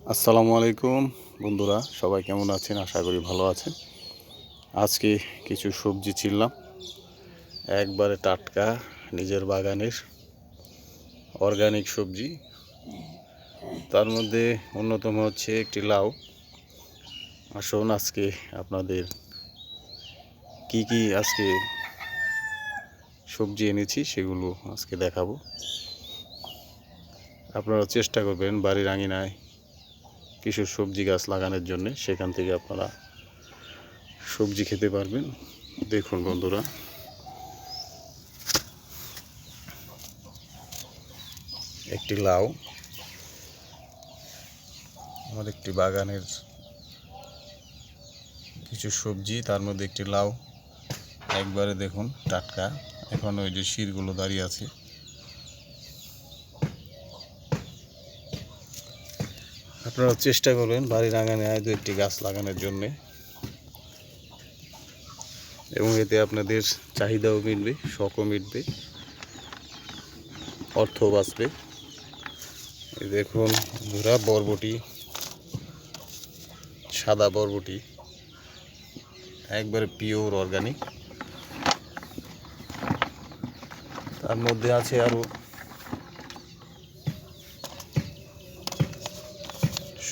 আসসালামু আলাইকুম বন্ধুরা, সবাই কেমন আছেন? আশা করি ভালো আছেন। আজকে কিছু সবজি ছিললাম, একবারে টাটকা নিজের বাগানের অর্গানিক সবজি। তার মধ্যে অন্যতম হচ্ছে একটি লাউ। আসুন আজকে আপনাদের কি আজকে সবজি এনেছি সেগুলো আজকে দেখাবো। আপনারা চেষ্টা করবেন বাড়ির আঙিনায় কিছু সবজি গাছ লাগানোর জন্য, সেখান থেকে আপনারা সবজি খেতে পারবেন। দেখুন বন্ধুরা, একটি লাউ আমার একটি বাগানের কিছু সবজি, তার মধ্যে একটি লাউ একবারে দেখুন টাটকা। এখন ওই যে শিরগুলো দাঁড়িয়ে আছে। আপনারা চেষ্টা করবেন বাড়ির আঙিনায় দু একটি গাছ লাগানোর জন্যে, এবং এতে আপনাদের চাহিদাও মিটবে, শখও মিটবে, অর্থ বাঁচবে। এই দেখুন বন্ধুরা, বরবটি, সাদা বরবটি, একবারে পিওর অর্গানিক। তার মধ্যে আছে আরও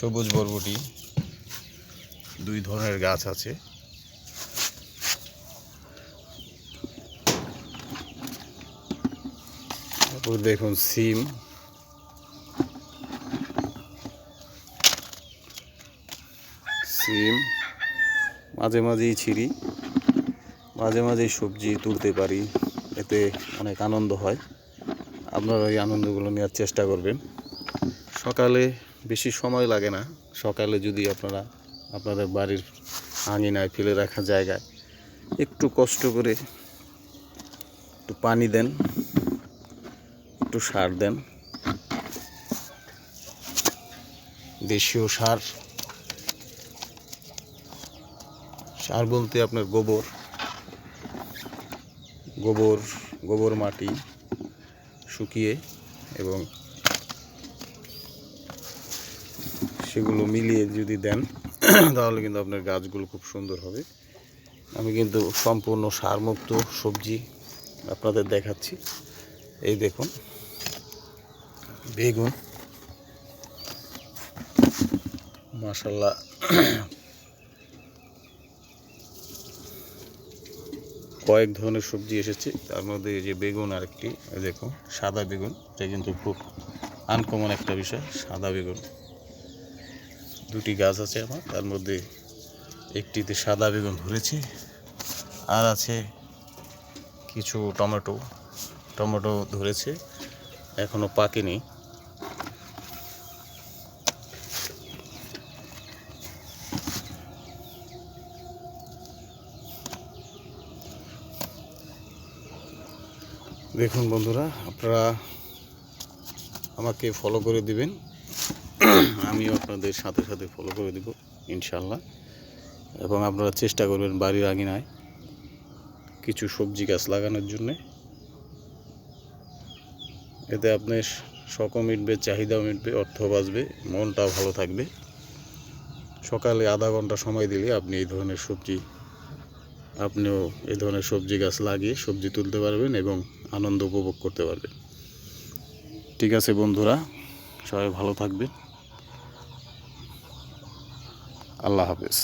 সবুজ বরবটি, দুই ধরনের গাছ আছে। তারপর দেখুন সিম, মাঝে মাঝেই ছিঁড়ি, মাঝে মাঝেই সবজি তুলতে পারি, এতে অনেক আনন্দ হয়। আপনারা এই আনন্দগুলো নেওয়ার চেষ্টা করবেন। সকালে বেশি সময় লাগে না। সকালে যদি আপনারা আপনাদের বাড়ির আঙিনায় ফেলে রাখা জায়গায় একটু কষ্ট করে একটু পানি দেন, একটু সার দেন, দেশীয় সার বলতে আপনার গোবর মাটি শুকিয়ে এবং সেগুলো মিলিয়ে যদি দেন তাহলে কিন্তু আপনার গাছগুলো খুব সুন্দর হবে। আমি কিন্তু সম্পূর্ণ সারমুক্ত সবজি আপনাদের দেখাচ্ছি। এই দেখুন বেগুন, মাশাআল্লাহ কয়েক ধরনের সবজি এসেছে। তার মধ্যে এই যে বেগুন, আরেকটি দেখুন সাদা বেগুন, এটা কিন্তু খুব আনকমন একটা বিষয়। সাদা বেগুন দুটি গাছ আছে আমার, তার মধ্যে একটিতে সাদা বেগুন ধরেছে, আর আছে কিছু টমেটো ধরেছে, এখনো পাকেনি। দেখুন বন্ধুরা, আপনারা আমাকে ফলো করে দিবেন, আমিও আপনাদের সাথে সাথে ফলো করে দেব ইনশাল্লাহ। এবং আপনারা চেষ্টা করবেন বাড়ির আঙিনায় কিছু সবজি গাছ লাগানোর জন্যে। এতে আপনার শখও মিটবে, চাহিদাও মিটবে, অর্থ বাঁচবে, মনটাও ভালো থাকবে। সকালে আধা ঘন্টা সময় দিলে আপনিও এই ধরনের সবজি গাছ লাগিয়ে সবজি তুলতে পারবেন এবং আনন্দ উপভোগ করতে পারবেন। ঠিক আছে বন্ধুরা, সবাই ভালো থাকবেন। আল্লাহ হাফেজ।